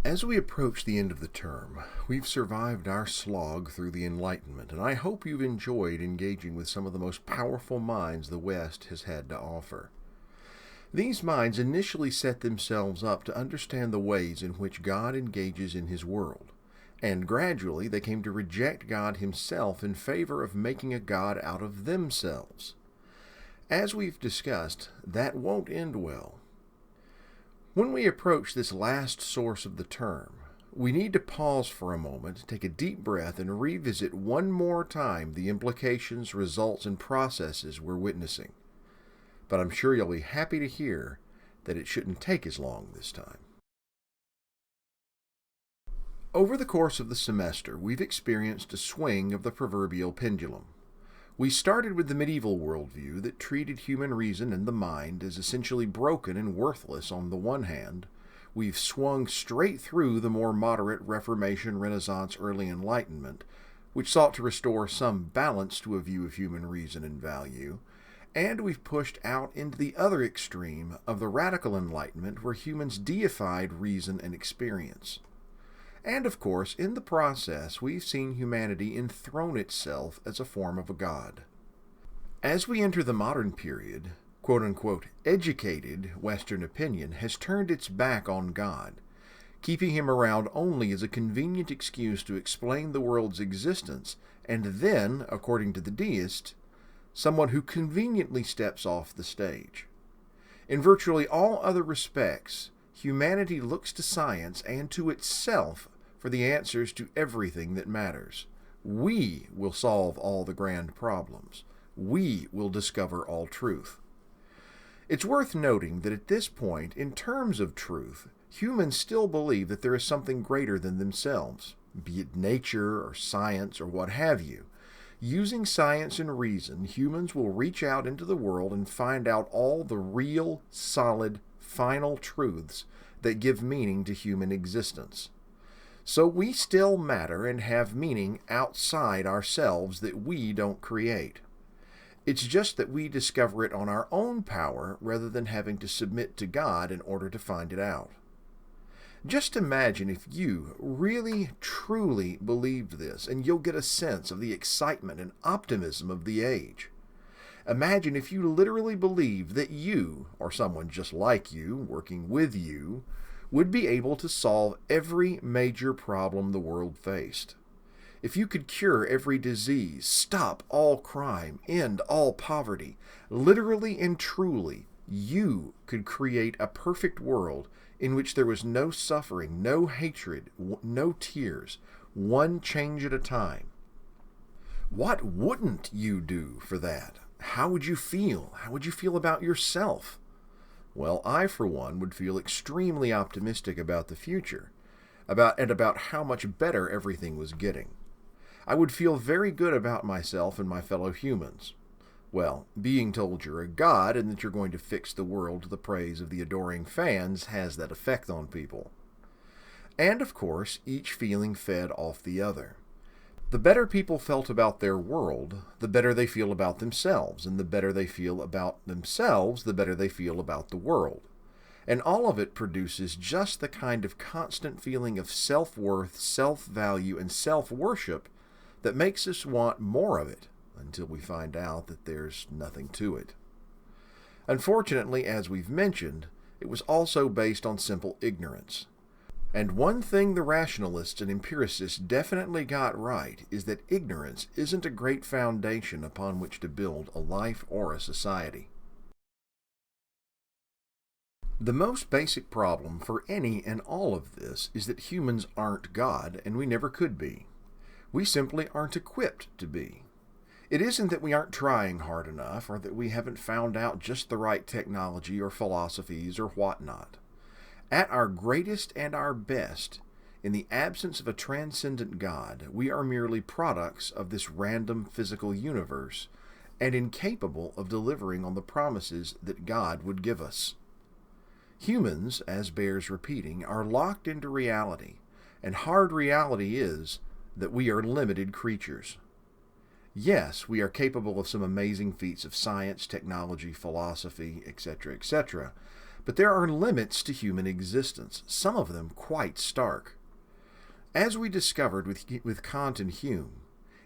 As we approach the end of the term, we've survived our slog through the Enlightenment, and I hope you've enjoyed engaging with some of the most powerful minds the West has had to offer. These minds initially set themselves up to understand the ways in which God engages in His world, and gradually they came to reject God Himself in favor of making a God out of themselves. As we've discussed, that won't end well. When we approach this last source of the term, we need to pause for a moment, take a deep breath, and revisit one more time the implications, results, and processes we're witnessing. But I'm sure you'll be happy to hear that it shouldn't take as long this time. Over the course of the semester, we've experienced a swing of the proverbial pendulum. We started with the medieval worldview that treated human reason and the mind as essentially broken and worthless on the one hand. We've swung straight through the more moderate Reformation, Renaissance, early Enlightenment, which sought to restore some balance to a view of human reason and value. And we've pushed out into the other extreme of the radical Enlightenment, where humans deified reason and experience. And of course, in the process, we've seen humanity enthrone itself as a form of a god. As we enter the modern period, quote-unquote, educated Western opinion has turned its back on God, keeping Him around only as a convenient excuse to explain the world's existence, and then, according to the deist, someone who conveniently steps off the stage. In virtually all other respects, humanity looks to science and to itself for the answers to everything that matters. We will solve all the grand problems. We will discover all truth. It's worth noting that at this point, in terms of truth, humans still believe that there is something greater than themselves, be it nature or science or what have you. Using science and reason, humans will reach out into the world and find out all the real, solid, final truths that give meaning to human existence. So we still matter and have meaning outside ourselves that we don't create. It's just that we discover it on our own power rather than having to submit to God in order to find it out. Just imagine if you really, truly believed this, and you'll get a sense of the excitement and optimism of the age. Imagine if you literally believed that you, or someone just like you, working with you, would be able to solve every major problem the world faced. If you could cure every disease, stop all crime, end all poverty, literally and truly, you could create a perfect world in which there was no suffering, no hatred, no tears, one change at a time. What wouldn't you do for that? How would you feel? How would you feel about yourself? Well, I, for one, would feel extremely optimistic about the future, about how much better everything was getting. I would feel very good about myself and my fellow humans. Well, being told you're a god and that you're going to fix the world to the praise of the adoring fans has that effect on people. And, of course, each feeling fed off the other. The better people felt about their world, the better they feel about themselves, and the better they feel about themselves, the better they feel about the world. And all of it produces just the kind of constant feeling of self-worth, self-value, and self-worship that makes us want more of it, until we find out that there's nothing to it. Unfortunately, as we've mentioned, it was also based on simple ignorance. And one thing the rationalists and empiricists definitely got right is that ignorance isn't a great foundation upon which to build a life or a society. The most basic problem for any and all of this is that humans aren't God, and we never could be. We simply aren't equipped to be. It isn't that we aren't trying hard enough, or that we haven't found out just the right technology or philosophies or whatnot. At our greatest and our best, in the absence of a transcendent God, we are merely products of this random physical universe, and incapable of delivering on the promises that God would give us. Humans, as bears repeating, are locked into reality, and hard reality is that we are limited creatures. Yes, we are capable of some amazing feats of science, technology, philosophy, etc., etc., But there are limits to human existence, some of them quite stark. As we discovered with Kant and Hume,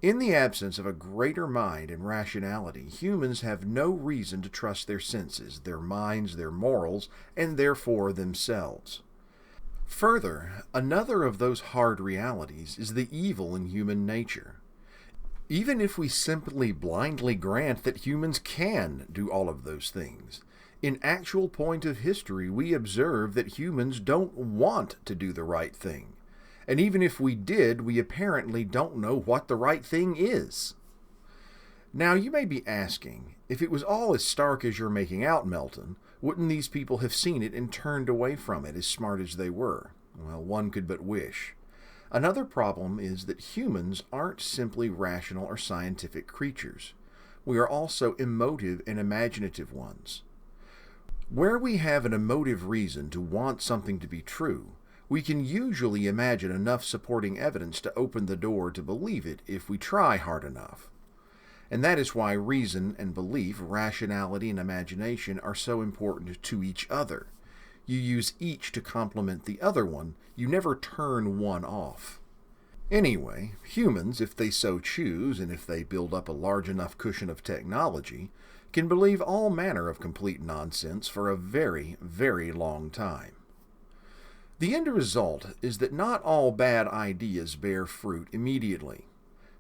in the absence of a greater mind and rationality, humans have no reason to trust their senses, their minds, their morals, and therefore themselves. Further, another of those hard realities is the evil in human nature. Even if we simply blindly grant that humans can do all of those things, in actual point of history we observe that humans don't want to do the right thing. And even if we did, we apparently don't know what the right thing is. Now you may be asking, if it was all as stark as you're making out, Melton, wouldn't these people have seen it and turned away from it, as smart as they were? Well, one could but wish. Another problem is that humans aren't simply rational or scientific creatures. We are also emotive and imaginative ones. Where we have an emotive reason to want something to be true, we can usually imagine enough supporting evidence to open the door to believe it if we try hard enough. And that is why reason and belief, rationality and imagination are so important to each other. You use each to complement the other one, you never turn one off. Anyway, humans, if they so choose, and if they build up a large enough cushion of technology, can believe all manner of complete nonsense for a very, very long time. The end result is that not all bad ideas bear fruit immediately.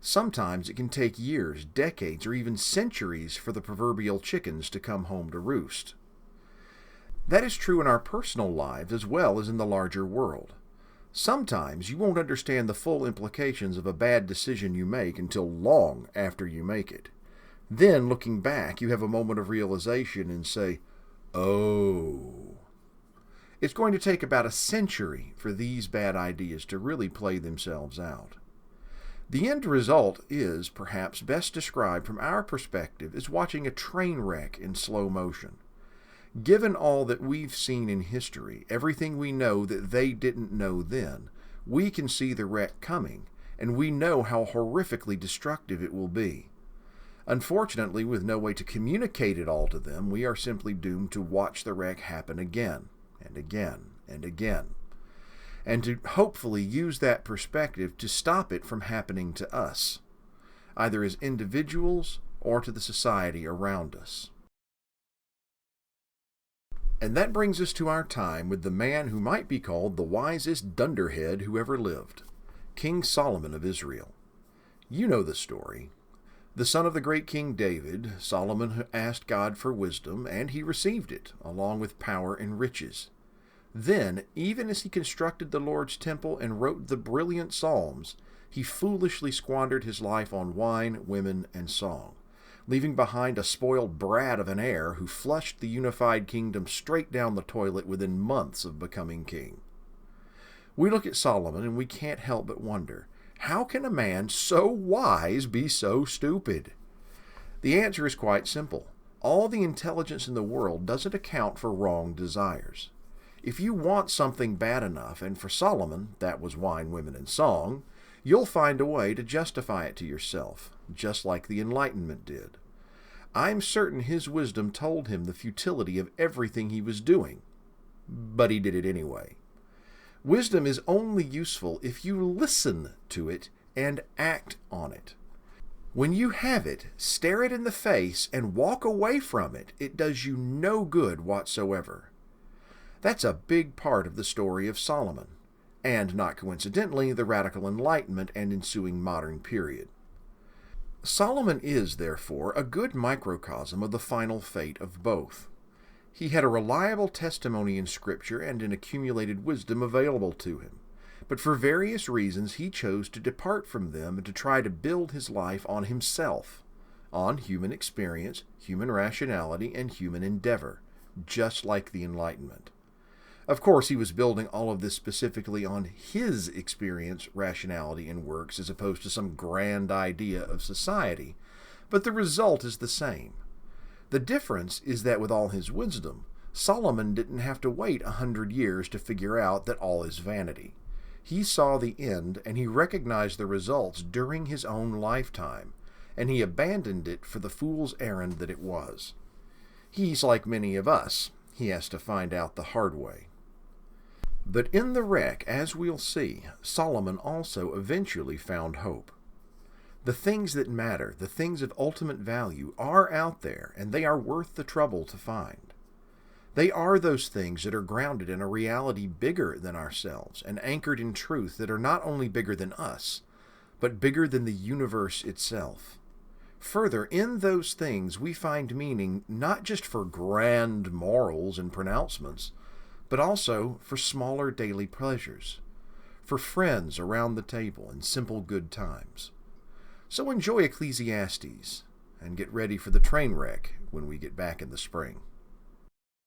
Sometimes it can take years, decades, or even centuries for the proverbial chickens to come home to roost. That is true in our personal lives as well as in the larger world. Sometimes you won't understand the full implications of a bad decision you make until long after you make it. Then, looking back, you have a moment of realization and say, "Oh." It's going to take about a century for these bad ideas to really play themselves out. The end result is, perhaps best described from our perspective, as watching a train wreck in slow motion. Given all that we've seen in history, everything we know that they didn't know then, we can see the wreck coming, and we know how horrifically destructive it will be. Unfortunately, with no way to communicate it all to them, we are simply doomed to watch the wreck happen again, and again, and again, and to hopefully use that perspective to stop it from happening to us, either as individuals or to the society around us. And that brings us to our time with the man who might be called the wisest dunderhead who ever lived, King Solomon of Israel. You know the story. The son of the great King David, Solomon asked God for wisdom, and he received it, along with power and riches. Then, even as he constructed the Lord's temple and wrote the brilliant psalms, he foolishly squandered his life on wine, women, and song, leaving behind a spoiled brat of an heir who flushed the unified kingdom straight down the toilet within months of becoming king. We look at Solomon and we can't help but wonder, how can a man so wise be so stupid? The answer is quite simple. All the intelligence in the world doesn't account for wrong desires. If you want something bad enough, and for Solomon that was wine, women, and song, you'll find a way to justify it to yourself, just like the Enlightenment did. I'm certain his wisdom told him the futility of everything he was doing, but he did it anyway. Wisdom is only useful if you listen to it and act on it. When you have it, stare it in the face and walk away from it, it does you no good whatsoever. That's a big part of the story of Solomon, and not coincidentally, the Radical Enlightenment and ensuing modern period. Solomon is, therefore, a good microcosm of the final fate of both. He had a reliable testimony in Scripture and an accumulated wisdom available to him, but for various reasons he chose to depart from them and to try to build his life on himself, on human experience, human rationality, and human endeavor, just like the Enlightenment. Of course, he was building all of this specifically on his experience, rationality, and works as opposed to some grand idea of society, but the result is the same. The difference is that with all his wisdom, Solomon didn't have to wait 100 years to figure out that all is vanity. He saw the end and he recognized the results during his own lifetime, and he abandoned it for the fool's errand that it was. He's like many of us. he has to find out the hard way. But in the wreck, as we'll see, Solomon also eventually found hope. The things that matter, the things of ultimate value, are out there, and they are worth the trouble to find. They are those things that are grounded in a reality bigger than ourselves and anchored in truth that are not only bigger than us, but bigger than the universe itself. Further, in those things we find meaning not just for grand morals and pronouncements, but also for smaller daily pleasures, for friends around the table and simple good times. So enjoy Ecclesiastes, and get ready for the train wreck when we get back in the spring.